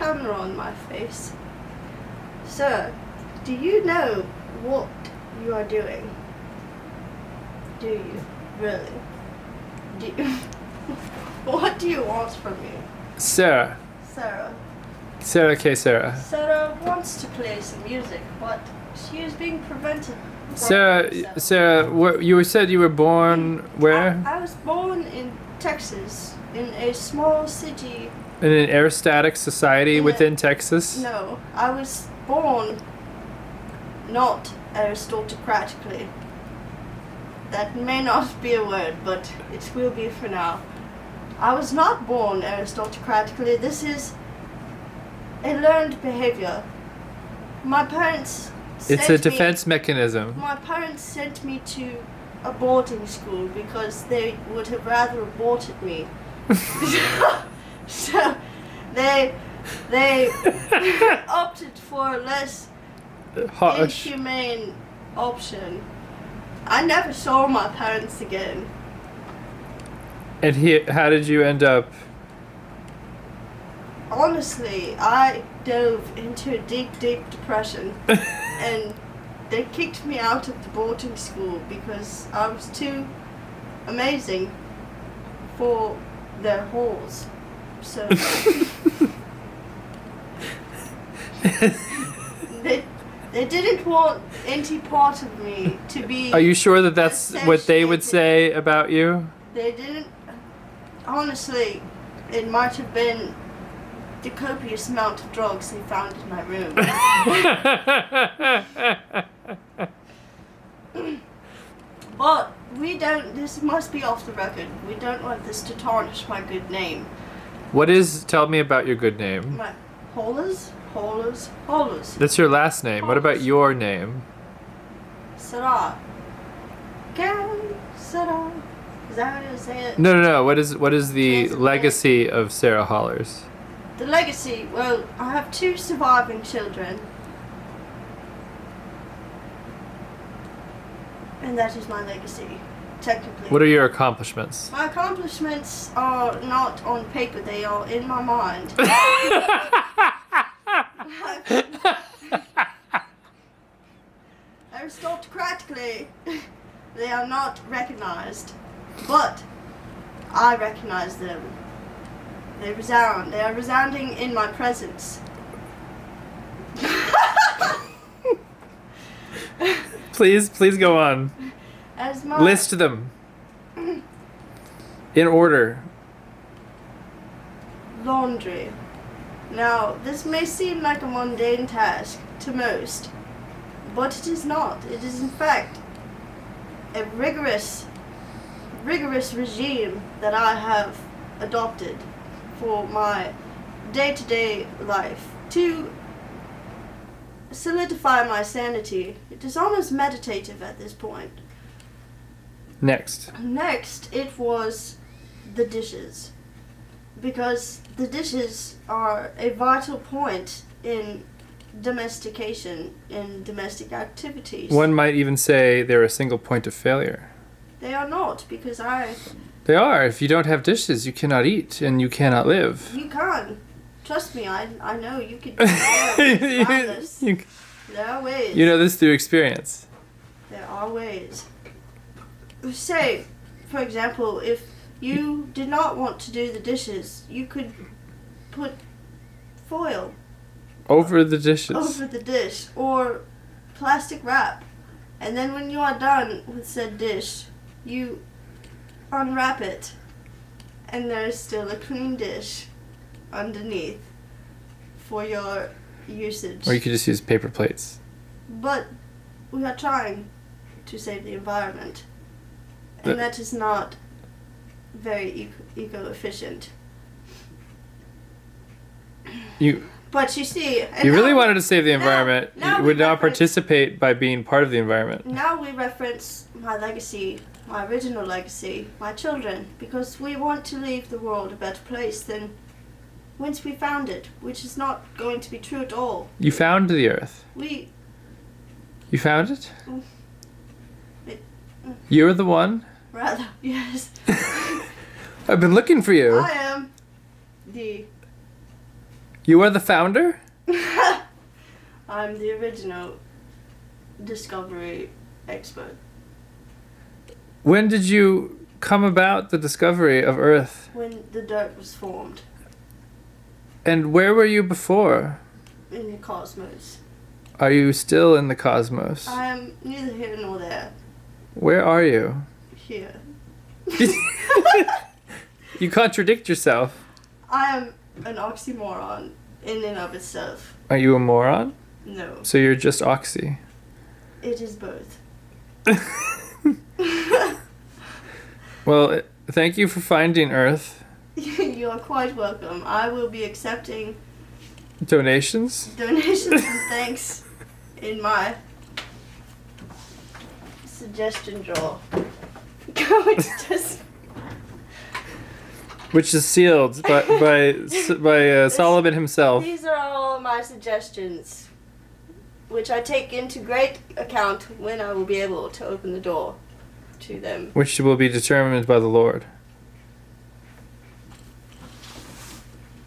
camera on my face. Sir, do you know what you are doing? Do you? Really? Do you? What do you want from me? Sarah. Sarah. Sarah K. Sarah. Sarah wants to play some music, but she is being prevented. Sarah, you said you were born where? I was born in Texas, in a small city. In an aerostatic society within Texas? No, I was born not aristocratically. That may not be a word, but it will be for now. I was not born aristocratically. This is a learned behavior. My parents It's a defense mechanism. My parents sent me to a boarding school because they would have rather aborted me. So they opted for a less inhumane option. I never saw my parents again. And how did you end up? Honestly, I dove into a deep, deep depression. And they kicked me out of the boarding school because I was too amazing for their halls. So they didn't want any part of me to be. Are you sure that that's what they would say about you? They didn't. Honestly, it might have been the copious amount of drugs they found in my room. But we don't. This must be off the record. We don't want this to tarnish my good name. Tell me about your good name. My Hollers. That's your last name. What about your name? Sarah. Sarah. Is that how you say it? No. What is the legacy of Sarah Hollers? The legacy, well, I have 2 surviving children. And that is my legacy, technically. What are your accomplishments? My accomplishments are not on paper, they are in my mind. Aristocratically, they are not recognized, but I recognize them. They resound. They are resounding in my presence. Please go on. As my List them. In order. laundry. Now, this may seem like a mundane task to most, but it is not. It is in fact a rigorous regime that I have adopted for my day-to-day life to solidify my sanity. It is almost meditative at this point. Next, it was the dishes. Because the dishes are a vital point in domestication, in domestic activities. one might even say they're a single point of failure. They are not, because They are. If you don't have dishes, you cannot eat and you cannot live. You can. Trust me, I know you could do this. There are ways. You know this through experience. There are ways. Say, for example, if you did not want to do the dishes, you could put foil Over the dishes. over the dish or plastic wrap, and then when you are done with said dish, you unwrap it, and there's still a clean dish underneath for your usage. Or you could just use paper plates. But we are trying to save the environment, and that is not very eco-efficient. But you see... You really wanted to save the environment. now You we would not reference- participate by being part of the environment. Now we reference my legacy, my original legacy, my children, because we want to leave the world a better place than whence we found it, which is not going to be true at all. You found the earth. You found it? It- You're the one? Rather, yes. I've been looking for you. I am the You are the founder? I'm the original discovery expert. When did you come about the discovery of Earth? When the dirt was formed And where were you before? in the cosmos. Are you still in the cosmos? I am neither here nor there. Where are you? Here. You contradict yourself. I am an oxymoron in and of itself. Are you a moron? No, So you're just oxy. it is both. Well, thank you for finding Earth. You are quite welcome. I will be accepting Donations? donations and thanks in my suggestion jar. It's just Which is sealed by Solomon himself. these are all my suggestions, which I take into great account when I will be able to open the door to them. Which will be determined by the Lord.